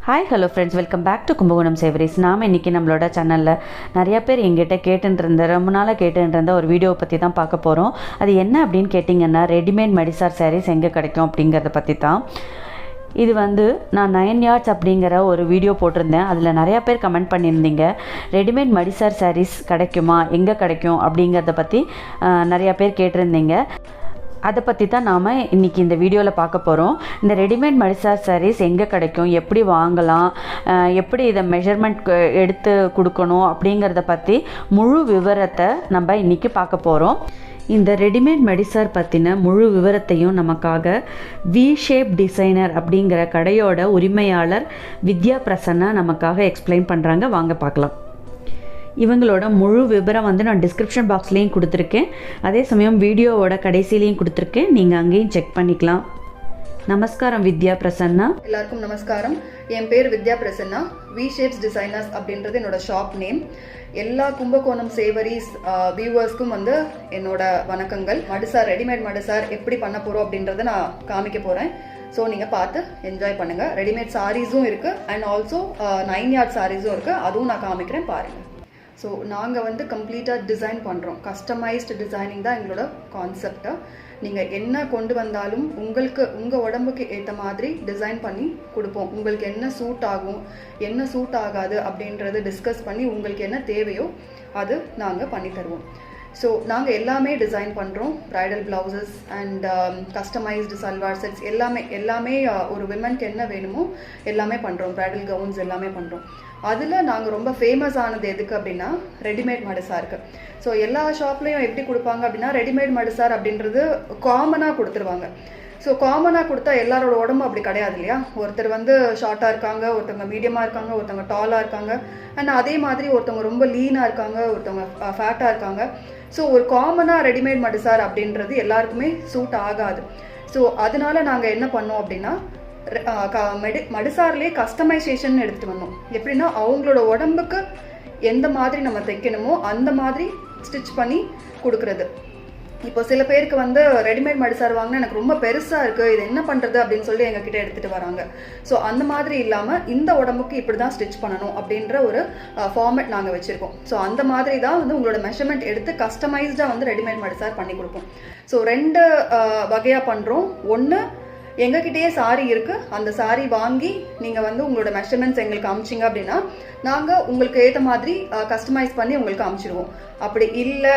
Hi hello friends, welcome back to Kumbakonam savouries. நாம் இன்றைக்கி நம்மளோட சேனலில் நிறையா பேர் எங்கிட்ட கேட்டுருந்த ரொம்ப நாளாக கேட்டுருந்த ஒரு வீடியோவை பற்றி தான் பார்க்க போகிறோம். அது என்ன அப்படின்னு கேட்டிங்கன்னா, ரெடிமேட் மடிசார் சாரீஸ் எங்கே கிடைக்கும் அப்படிங்கிறத பற்றி தான். இது நான் 9YARDZ அப்படிங்கிற ஒரு வீடியோ போட்டிருந்தேன். அதில் நிறையா பேர் கமெண்ட் பண்ணியிருந்தீங்க, ரெடிமேட் மடிசார் சாரீஸ் கிடைக்குமா, எங்கே கிடைக்கும் அப்படிங்கிறத பற்றி நிறையா பேர் கேட்டிருந்தீங்க. அதை பற்றி தான் நாம் இன்றைக்கி இந்த வீடியோவில் பார்க்க போகிறோம். இந்த ரெடிமேட் மடிசார் சாரீஸ் எங்கே கிடைக்கும், எப்படி வாங்கலாம், எப்படி இதை மெஷர்மெண்ட் எடுத்து கொடுக்கணும் அப்படிங்கிறத பற்றி முழு விவரத்தை நம்ம இன்றைக்கி பார்க்க போகிறோம். இந்த ரெடிமேட் மடிசார் பற்றின முழு விவரத்தையும் நமக்காக வி ஷேப் டிசைனர் அப்படிங்கிற கடையோட உரிமையாளர் வித்யா பிரசன்னா நமக்காக எக்ஸ்பிளைன் பண்ணுறாங்க. வாங்க பார்க்கலாம். இவங்களோட முழு விவரம் நான் டிஸ்கிரிப்ஷன் பாக்ஸ்லேயும் கொடுத்துருக்கேன். அதே சமயம் வீடியோவோட கடைசிலையும் கொடுத்துருக்கேன், நீங்கள் அங்கேயும் செக் பண்ணிக்கலாம். நமஸ்காரம் வித்யா பிரசன்னா. எல்லாருக்கும் நமஸ்காரம். என் பேர் வித்யா பிரசன்னா. வி ஷேப்ஸ் டிசைனர்ஸ் அப்படின்றது என்னோட ஷாப் நேம். எல்லா கும்பகோணம் சேவரிஸ் வியூவர்ஸ்க்கும் என்னோட வணக்கங்கள். மடிசார், ரெடிமேட் மடிசார் எப்படி பண்ண போகிறோம் அப்படின்றத நான் காமிக்க போகிறேன். ஸோ நீங்கள் பார்த்து என்ஜாய் பண்ணுங்கள். ரெடிமேட் சாரீஸும் இருக்குது அண்ட் ஆல்சோ 9YARDZ சாரீஸும் இருக்குது, அதுவும் நான் காமிக்கிறேன், பாருங்கள். ஸோ நாங்கள் கம்ப்ளீட்டாக டிசைன் பண்ணுறோம். கஸ்டமைஸ்டு டிசைனிங் தான் எங்களோட கான்செப்டை. நீங்கள் என்ன கொண்டு வந்தாலும் உங்கள் உடம்புக்கு ஏற்ற மாதிரி டிசைன் பண்ணி கொடுப்போம். உங்களுக்கு என்ன சூட் ஆகும், என்ன சூட் ஆகாது அப்படின்றத டிஸ்கஸ் பண்ணி உங்களுக்கு என்ன தேவையோ அது நாங்கள் பண்ணி தருவோம். ஸோ நாங்கள் எல்லாமே டிசைன் பண்ணுறோம். Bridal blouses and customised salwar sets எல்லாமே ஒரு விமனுக்கு என்ன வேணுமோ எல்லாமே பண்ணுறோம். ப்ரைடல் கவுன்ஸ் எல்லாமே பண்ணுறோம். அதில் நாங்கள் ரொம்ப ஃபேமஸ் ஆனது எதுக்கு அப்படின்னா ரெடிமேட் மடிசாருக்கு. ஸோ எல்லா ஷாப்லேயும் எப்படி கொடுப்பாங்க அப்படின்னா, ரெடிமேட் மடிசார் அப்படின்றது காமனாக கொடுத்துருவாங்க. ஸோ காமனாக கொடுத்தா எல்லாரோட உடம்பு அப்படி கிடையாது இல்லையா. ஒருத்தர் ஷார்ட்டாக இருக்காங்க, ஒருத்தவங்க மீடியமாக இருக்காங்க, ஒருத்தவங்க டாலாக இருக்காங்க, அண்ட் அதே மாதிரி ஒருத்தவங்க ரொம்ப லீனாக இருக்காங்க, ஒருத்தவங்க ஃபேட்டாக இருக்காங்க. ஸோ ஒரு காமனாக ரெடிமேட் மடிசார் அப்படின்றது எல்லாருக்குமே சூட் ஆகாது. ஸோ அதனால நாங்கள் என்ன பண்ணோம் அப்படின்னா, மடிசார்லேயே கஸ்டமைசேஷன் எடுத்துகிட்டு வந்தோம். எப்படின்னா அவங்களோட உடம்புக்கு எந்த மாதிரி நம்ம தைக்கணுமோ அந்த மாதிரி ஸ்டிச் பண்ணி கொடுக்குறது. இப்போ சில பேருக்கு ரெடிமேட் மடிசார் வாங்கினா எனக்கு ரொம்ப பெருசாக இருக்குது, இது என்ன பண்ணுறது அப்படின்னு சொல்லி எங்ககிட்ட எடுத்துகிட்டு வராங்க. ஸோ அந்த மாதிரி இல்லாமல் இந்த உடம்புக்கு இப்படி தான் ஸ்டிச் பண்ணணும் அப்படின்ற ஒரு ஃபார்மேட் நாங்கள் வச்சுருக்கோம். ஸோ அந்த மாதிரி தான் உங்களோட மெஷர்மெண்ட் எடுத்து கஸ்டமைஸ்டாக ரெடிமேட் மடிசார் பண்ணி கொடுப்போம். ஸோ 2 வகையாக பண்ணுறோம். ஒன்று, எங்ககிட்டயே சாரி இருக்குது, அந்த சாரி வாங்கி நீங்கள் உங்களோட மெஷர்மெண்ட்ஸ் எங்களுக்கு அமிச்சிங்க அப்படின்னா நாங்கள் உங்களுக்கு ஏற்ற மாதிரி கஸ்டமைஸ் பண்ணி உங்களுக்கு அமிச்சிடுவோம். அப்படி இல்லை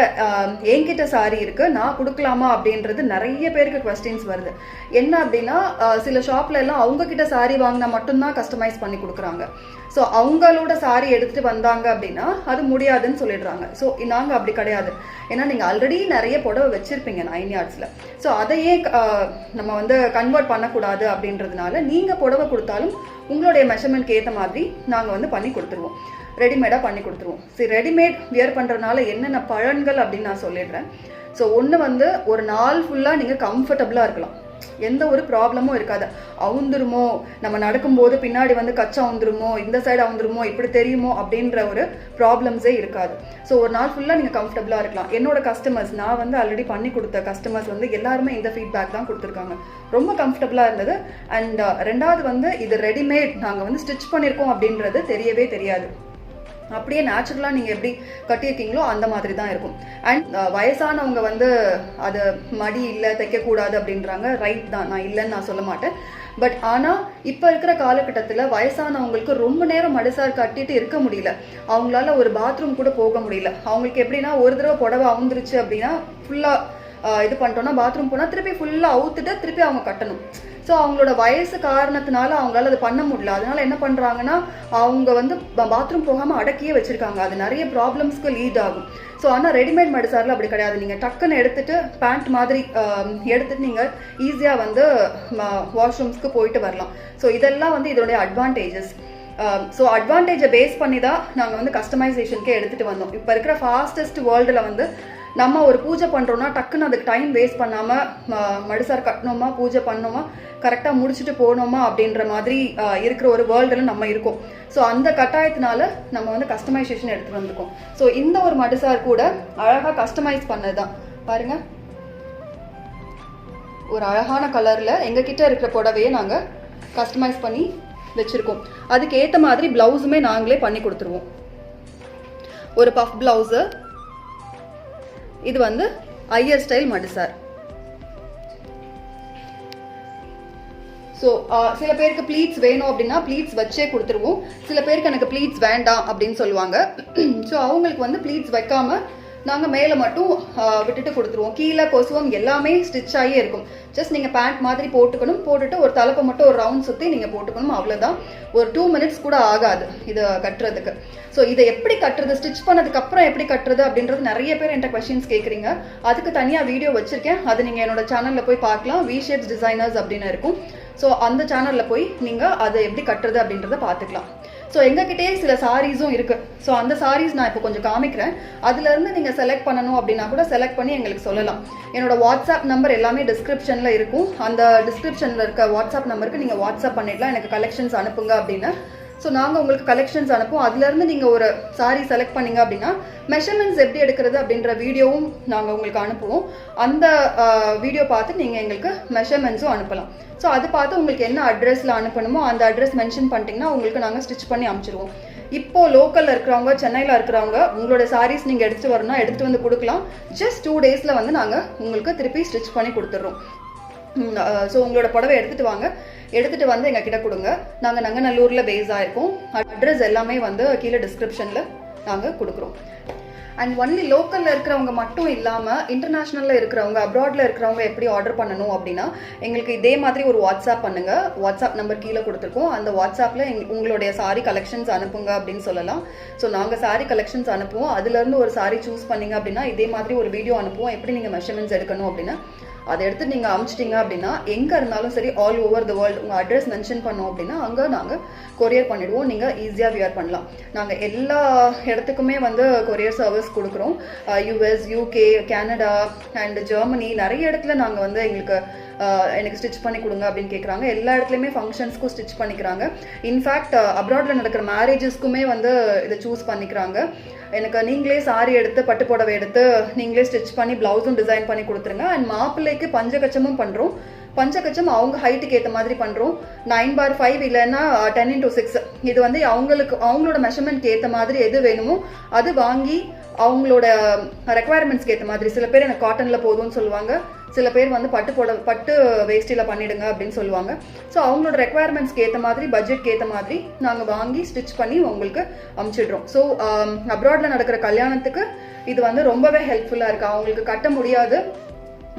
என்கிட்ட சாரி இருக்குது நான் கொடுக்கலாமா அப்படின்றது நிறைய பேருக்கு குவெஸ்டின்ஸ் வருது. என்ன அப்படின்னா, சில ஷாப்ல எல்லாம் அவங்கக்கிட்ட சாரி வாங்கினா மட்டும்தான் கஸ்டமைஸ் பண்ணி கொடுக்குறாங்க. ஸோ அவங்களோட சாரி எடுத்துகிட்டு வந்தாங்க அப்படின்னா அது முடியாதுன்னு சொல்லிடுறாங்க. ஸோ நாங்கள் அப்படி கிடையாது. ஏன்னா நீங்கள் ஆல்ரெடி நிறைய புடவை வச்சுருப்பீங்க 9YARDZல. ஸோ அதையே நம்ம கன்வெர்ட் பண்ணக்கூடாது அப்படின்றதுனால நீங்கள் புடவை கொடுத்தாலும் உங்களுடைய மெஷர்மெண்ட்க்கு ஏற்ற மாதிரி நாங்கள் பண்ணி கொடுத்துருவோம். ரெடிமேடாக பண்ணி கொடுத்துருவோம். சரி, ரெடிமேட் வியர் பண்ணுறதுனால என்னென்ன பலன்கள் அப்படின்னு நான் சொல்லிடுறேன். ஸோ ஒன்று ஒரு நாள் ஃபுல்லாக நீங்கள் கம்ஃபர்டபுளாக இருக்கலாம், எந்த ஒரு ப்ராப்ளமும் இருக்காது. அவுந்துருமோ, நம்ம நடக்கும்போது பின்னாடி கச்சா அவுந்துருமோ, இந்த சைடு அவுந்துருமோ, இப்படி தெரியுமோ அப்படின்ற ஒரு ப்ராப்ளம்ஸே இருக்காது. ஸோ ஒரு நாள் ஃபுல்லாக நீங்கள் கம்ஃபர்டபுளாக இருக்கலாம். என்னோட கஸ்டமர்ஸ், நான் ஆல்ரெடி பண்ணி கொடுத்த கஸ்டமர்ஸ் எல்லாருமே இந்த ஃபீட்பேக் தான் கொடுத்துருக்காங்க. ரொம்ப கம்ஃபர்டபுளாக இருந்தது. அண்ட் ரெண்டாவது இது ரெடிமேட் நாங்கள் ஸ்டிச் பண்ணியிருக்கோம் அப்படின்றது தெரியவே தெரியாது. அப்படியே நேச்சுரலாக நீங்கள் எப்படி கட்டியிருக்கீங்களோ அந்த மாதிரி தான் இருக்கும். அண்ட் வயசானவங்க அது மடி இல்லை, தைக்கக்கூடாது அப்படின்றாங்க. ரைட் தான், நான் இல்லைன்னு நான் சொல்ல மாட்டேன். பட் ஆனால் இப்போ இருக்கிற காலகட்டத்தில் வயசானவங்களுக்கு ரொம்ப நேரம் மடிசார் கட்டிட்டு இருக்க முடியல. அவங்களால ஒரு பாத்ரூம் கூட போக முடியல. அவங்களுக்கு எப்படின்னா, ஒரு தடவை புடவை அவுந்துருச்சு அப்படின்னா ஃபுல்லாக இது பண்ணிட்டோன்னா பாத்ரூம் போனால் திருப்பி ஃபுல்லாக அவுத்துட்டு திருப்பி அவங்க கட்டணும். ஸோ அவங்களோட வயசு காரணத்தினால அவங்களால அது பண்ண முடியல. அதனால என்ன பண்ணுறாங்கன்னா, அவங்க பாத்ரூம் போகாமல் அடக்கியே வச்சுருக்காங்க. அது நிறைய ப்ராப்ளம்ஸ்க்கு லீட் ஆகும். ஸோ ஆனால் ரெடிமேட் மடிசாரில் அப்படி கிடையாது. நீங்கள் டக்குன்னு எடுத்துகிட்டு பேண்ட் மாதிரி எடுத்துகிட்டு நீங்கள் ஈஸியாக வாஷ்ரூம்ஸ்க்கு போயிட்டு வரலாம். ஸோ இதெல்லாம் இதோடைய அட்வான்டேஜஸ். ஸோ அட்வான்டேஜை பேஸ் பண்ணி தான் நாங்கள் கஸ்டமைசேஷனுக்கே எடுத்துகிட்டு வந்தோம். இப்போ இருக்கிற ஃபாஸ்டஸ்ட் வேர்ல்டில் நம்ம ஒரு பூஜை பண்ணுறோன்னா டக்குன்னு அதுக்கு டைம் வேஸ்ட் பண்ணாமல் மடிசார் கட்டணுமா, பூஜை பண்ணோமா, கரெக்டாக முடிச்சுட்டு போகணுமா அப்படின்ற மாதிரி இருக்கிற ஒரு வேர்ல்டில் நம்ம இருக்கோம். ஸோ அந்த கட்டாயத்தினால நம்ம கஸ்டமைசேஷன் எடுத்துகிட்டு வந்திருக்கோம். ஸோ இந்த ஒரு மடிசார் கூட அழகாக கஸ்டமைஸ் பண்ணது தான். பாருங்கள், ஒரு அழகான கலரில் எங்ககிட்ட இருக்கிற புடவையை நாங்கள் கஸ்டமைஸ் பண்ணி வச்சுருக்கோம். அதுக்கு ஏற்ற மாதிரி ப்ளவுஸுமே நாங்களே பண்ணி கொடுத்துருவோம். ஒரு பஃப் ப்ளவுஸு, இது வந்து ஐயர் ஸ்டைல் மடிசார். ஸோ சில பேருக்கு ப்ளீட்ஸ் வேணும் அப்படின்னா ப்ளீட்ஸ் வச்சே கொடுத்துருவோம். சில பேருக்கு எனக்கு ப்ளீட்ஸ் வேண்டாம் அப்படின்னு சொல்லுவாங்க. ஸோ அவங்களுக்கு வந்து ப்ளீட்ஸ் வைக்காமல் நாங்கள் மேலே மட்டும் விட்டுட்டு கொடுத்துருவோம். கீழே கொசுவம் எல்லாமே ஸ்டிச் ஆகியே இருக்கும். ஜஸ்ட் நீங்கள் பேண்ட் மாதிரி போட்டுக்கணும், போட்டுட்டு ஒரு தலைப்பை மட்டும் ஒரு ரவுண்ட் சுற்றி நீங்கள் போட்டுக்கணும், அவ்வளோதான். ஒரு 2 minutes கூட ஆகாது இதை கட்டுறதுக்கு. ஸோ இதை எப்படி கட்டுறது, ஸ்டிச் பண்ணதுக்கப்புறம் எப்படி கட்டுறது அப்படின்றது நிறைய பேர் என்கிட்ட கொஸ்டின்ஸ் கேட்குறீங்க. அதுக்கு தனியாக வீடியோ வச்சுருக்கேன், அது நீங்கள் என்னோட சேனலில் போய் பார்க்கலாம். Vee Shapes Designers அப்படின்னு இருக்கும். ஸோ அந்த சேனலில் போய் நீங்கள் அதை எப்படி கட்டுறது அப்படின்றத பார்த்துக்கலாம். ஸோ எங்ககிட்டே சில சாரீஸும் இருக்குது. ஸோ அந்த சாரீஸ் நான் இப்போ கொஞ்சம் காமிக்கிறேன். அதுலேருந்து நீங்கள் செலக்ட் பண்ணணும் அப்படின்னா கூட செலக்ட் பண்ணி எங்களுக்கு சொல்லலாம். என்னோட வாட்ஸ்அப் நம்பர் எல்லாமே டிஸ்கிரிப்ஷனில் இருக்கும். அந்த டிஸ்கிரிப்ஷனில் இருக்க வாட்ஸ்அப் நம்பருக்கு நீங்கள் வாட்ஸ்அப் பண்ணிடலாம், எனக்கு கலெக்ஷன்ஸ் அனுப்புங்க அப்படின்னு. ஸோ நாங்கள் உங்களுக்கு கலெக்ஷன்ஸ் அனுப்புவோம். அதுலேருந்து நீங்கள் ஒரு சாரீ செலக்ட் பண்ணிங்க அப்படின்னா மெஷர்மெண்ட்ஸ் எப்படி எடுக்கிறது அப்படின்ற வீடியோவும் நாங்கள் உங்களுக்கு அனுப்புவோம். அந்த வீடியோ பார்த்து நீங்கள் எங்களுக்கு மெஷர்மெண்ட்ஸும் அனுப்பலாம். ஸோ அது பார்த்து உங்களுக்கு என்ன அட்ரஸில் அனுப்பணுமோ அந்த அட்ரஸ் மென்ஷன் பண்ணிட்டீங்கன்னா உங்களுக்கு நாங்கள் ஸ்டிச் பண்ணி அனுப்பிச்சிடுவோம். இப்போது லோக்கலில் இருக்கிறவங்க, சென்னையில் இருக்கிறவங்க உங்களோட சாரீஸ் நீங்கள் எடுத்துகிட்டு வரணும்னா எடுத்துகிட்டு வந்து கொடுக்கலாம். ஜஸ்ட் 2 daysல வந்து நாங்கள் உங்களுக்கு திருப்பி ஸ்டிச் பண்ணி கொடுத்துட்றோம். ஸோ உங்களோட புடவை எடுத்துகிட்டு வாங்க, எடுத்துகிட்டு வந்து எங்ககிட்ட கொடுங்க. நாங்கள் நங்கநல்லூரில் பேஸ் ஆகிருக்கோம். அட்ரஸ் எல்லாமே வந்து கீழே டிஸ்கிரிப்ஷனில் நாங்கள் கொடுக்குறோம். அண்ட் ஒன்லி லோக்கலில் இருக்கிறவங்க மட்டும் இல்லாமல் இன்டர்நேஷ்னலில் இருக்கிறவங்க, அப்ராடில் இருக்கிறவங்க எப்படி ஆர்டர் பண்ணணும் அப்படின்னா எங்களுக்கு இதே மாதிரி ஒரு வாட்ஸ்அப் பண்ணுங்கள். வாட்ஸ்அப் நம்பர் கீழே கொடுத்துருக்கோம். அந்த வாட்ஸ்அப்பில் உங்களுடைய சாரீ கலெக்ஷன்ஸ் அனுப்புங்க அப்படின்னு சொல்லலாம். ஸோ நாங்கள் சாரீ கலெக்ஷன்ஸ் அனுப்புவோம். அதுலேருந்து ஒரு சாரீ சூஸ் பண்ணிங்க அப்படின்னா இதே மாதிரி ஒரு வீடியோ அனுப்புவோம், எப்படி நீங்கள் மெஷர்மெண்ட்ஸ் எடுக்கணும் அப்படின்னு. அதை எடுத்து நீங்கள் அனுப்பிச்சிட்டிங்க அப்படின்னா எங்கே இருந்தாலும் சரி, ஆல் ஓவர் த வேர்ல்டு உங்கள் அட்ரஸ் மென்ஷன் பண்ணோம் அப்படின்னா அங்கே நாங்கள் கொரியர் பண்ணிவிடுவோம். நீங்கள் ஈஸியாக வியர் பண்ணலாம். நாங்கள் எல்லா இடத்துக்குமே வந்து கொரியர் சர்வீஸ் கொடுக்குறோம். US, UK, Canada and Germany நிறைய இடத்துல நாங்கள் வந்து எனக்கு ஸ்டிச் பண்ணி கொடுங்க அப்படின்னு கேட்குறாங்க. எல்லா இடத்துலையுமே ஃபங்க்ஷன்ஸ்க்கும் ஸ்டிச் பண்ணிக்கிறாங்க. இன்ஃபேக்ட் அப்ராடில் நடக்கிற மேரேஜஸ்க்குமே வந்து இதை சூஸ் பண்ணிக்கிறாங்க. எனக்கு நீங்களே சாரி எடுத்து பட்டு புடவை எடுத்து நீங்களே ஸ்டிச் பண்ணி ப்ளவுஸும் டிசைன் பண்ணி கொடுத்துருங்க. அண்ட் மாப்பிள்ளைக்கு பஞ்சகச்சமும் பண்ணுறோம். பஞ்சகச்சம் அவங்க ஹைட்டுக்கு ஏற்ற மாதிரி பண்ணுறோம். 9/5 இல்லைன்னா 10x6. இது வந்து அவங்களோட மெஷர்மெண்ட்க்கு ஏற்ற மாதிரி எது வேணுமோ அது வாங்கி அவங்களோட ரெக்குவயர்மெண்ட்ஸ்க்கு ஏற்ற மாதிரி. சில பேர் எனக்கு காட்டனில் போதும்னு சொல்லுவாங்க, சில பேர் வந்து பட்டு வேஸ்டியில் பண்ணிடுங்க அப்படின்னு சொல்லுவாங்க. ஸோ அவங்களோட ரெக்குவயர்மெண்ட்ஸ்க்கு ஏற்ற மாதிரி, பட்ஜெட்க்கு ஏற்ற மாதிரி நாங்கள் வாங்கி ஸ்டிச் பண்ணி உங்களுக்கு அமுச்சிடுறோம். ஸோ அப்ராடில் நடக்கிற கல்யாணத்துக்கு இது வந்து ரொம்பவே ஹெல்ப்ஃபுல்லாக இருக்குது. அவங்களுக்கு கட்ட முடியாது,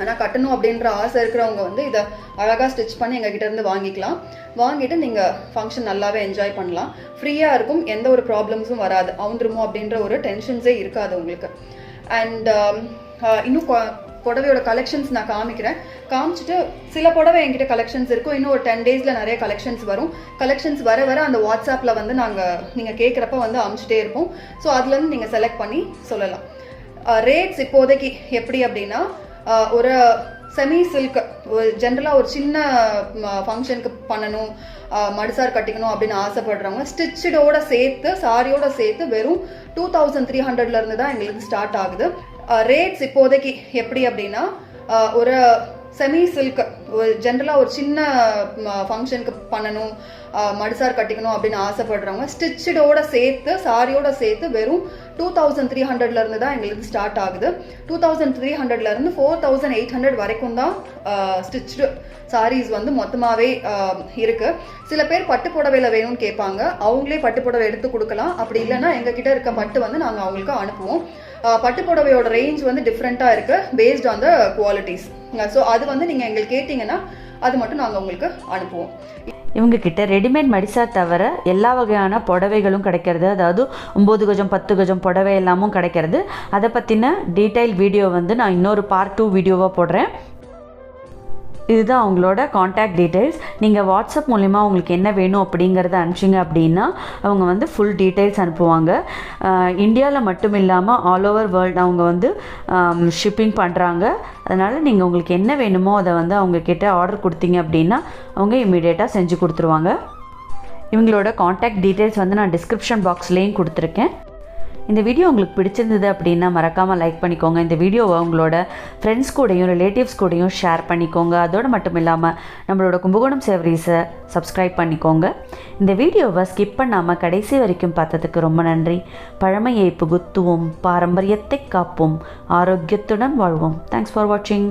ஆனால் கட்டணும் அப்படின்ற ஆசை இருக்கிறவங்க வந்து இதை அழகாக ஸ்டிச் பண்ணி எங்ககிட்ட இருந்து வாங்கிக்கலாம். வாங்கிட்டு நீங்கள் ஃபங்க்ஷன் நல்லாவே என்ஜாய் பண்ணலாம். ஃப்ரீயாக இருக்கும், எந்த ஒரு ப்ராப்ளம்ஸும் வராது. அவுந்துருமோ அப்படின்ற ஒரு டென்ஷன்ஸே இருக்காது உங்களுக்கு. அண்ட் இன்னும் புடவையோட கலெக்ஷன்ஸ் நான் காமிச்சிட்டு சில புடவை என்கிட்ட கலெக்ஷன்ஸ் இருக்கும். இன்னும் ஒரு 10 daysல நிறைய கலெக்ஷன்ஸ் வரும். கலெக்ஷன்ஸ் வர அந்த வாட்ஸ்அப்பில் வந்து நீங்கள் கேட்குறப்ப வந்து அனுப்பிச்சிட்டே இருப்போம். ஸோ அதுலேருந்து நீங்கள் செலக்ட் பண்ணி சொல்லலாம். ரேட்ஸ் இப்போதைக்கு எப்படி அப்படின்னா, ஒரு செமி சில்க் ஜென்ரலாக ஒரு சின்ன ஃபங்க்ஷனுக்கு பண்ணணும், மடிசார் கட்டிக்கணும் அப்படின்னு ஆசைப்படுறவங்க ஸ்டிச்சோட சேர்த்து சாரியோட சேர்த்து வெறும் 2300 தான் எங்களுக்கு ஸ்டார்ட் ஆகுது. ரேட்ஸ் இப்போதைக்கு எப்படி அப்படின்னா, ஒரு செமி சில்க் ஜென்ரலாக ஒரு சின்ன ஃபங்க்ஷனுக்கு பண்ணணும், மடிசார் கட்டிக்கணும் அப்படின்னு ஆசைப்படுறவங்க ஸ்டிச்சோட சேர்த்து சாரியோட சேர்த்து வெறும் 2300 தான் எங்களுக்கு ஸ்டார்ட் ஆகுது. 2300 4800 வரைக்கும் தான் ஸ்டிச்சு சாரீஸ் வந்து மொத்தமாகவே இருக்குது. சில பேர் பட்டு புடவையில் வேணும்னு கேட்பாங்க, அவங்களே பட்டு புடவை எடுத்து கொடுக்கலாம். அப்படி இல்லைன்னா எங்ககிட்ட இருக்க பட்டு வந்து நாங்கள் அவங்களுக்கு அனுப்புவோம். பட்டு புடவையோட ரேஞ்ச் வந்து டிஃப்ரெண்ட்டாக இருக்குது based on the qualities. So அது வந்து நீங்கள் எங்களுக்கு கேட்டிங்கன்னா அது மட்டும் நாங்கள் உங்களுக்கு அனுப்புவோம். இவங்கக்கிட்ட ரெடிமேட் மடிசார் தவிர எல்லா வகையான புடவைகளும் கிடைக்கிறது. அதாவது 9 கஜம் 10 கஜம் புடவை எல்லாமும் கிடைக்கிறது. அதை பற்றின டீட்டெயில் வீடியோ வந்து நான் இன்னொரு பார்ட் 2 வீடியோவாக போடுறேன். இதுதான் அவங்களோட காண்டாக்ட் டீட்டெயில்ஸ். நீங்கள் வாட்ஸ்அப் மூலிமா உங்களுக்கு என்ன வேணும் அப்படிங்கிறத அனுப்பிச்சிங்க அப்படின்னா அவங்க வந்து ஃபுல் டீட்டெயில்ஸ் அனுப்புவாங்க. இந்தியாவில் மட்டும் இல்லாமல் ஆல் ஓவர் வேர்ல்டு அவங்க வந்து ஷிப்பிங் பண்ணுறாங்க. அதனால் நீங்கள் உங்களுக்கு என்ன வேணுமோ அதை வந்து அவங்கக்கிட்ட ஆர்டர் கொடுத்தீங்க அப்படின்னா அவங்க இமீடியட்டாக செஞ்சு கொடுத்துருவாங்க. இவங்களோட காண்டாக்ட் டீட்டெயில்ஸ் வந்து நான் டிஸ்கிரிப்ஷன் பாக்ஸ்லேயும் கொடுத்துருக்கேன். இந்த வீடியோ உங்களுக்கு பிடிச்சிருந்தது அப்படின்னா மறக்காமல் லைக் பண்ணிக்கோங்க. இந்த வீடியோவை உங்களோட ஃப்ரெண்ட்ஸ் கூடயும் ரிலேட்டிவ்ஸ் கூடயும் ஷேர் பண்ணிக்கோங்க. அதோடு மட்டும் இல்லாமல் நம்மளோட கும்பகோணம் சேவரீஸை சப்ஸ்கிரைப் பண்ணிக்கோங்க. இந்த வீடியோவை ஸ்கிப் பண்ணாமல் கடைசி வரைக்கும் பார்த்ததுக்கு ரொம்ப நன்றி. பழமையை புகுத்துவோம், பாரம்பரியத்தை காப்போம், ஆரோக்கியத்துடன் வாழ்வோம். தேங்க்ஸ் ஃபார் வாட்சிங்.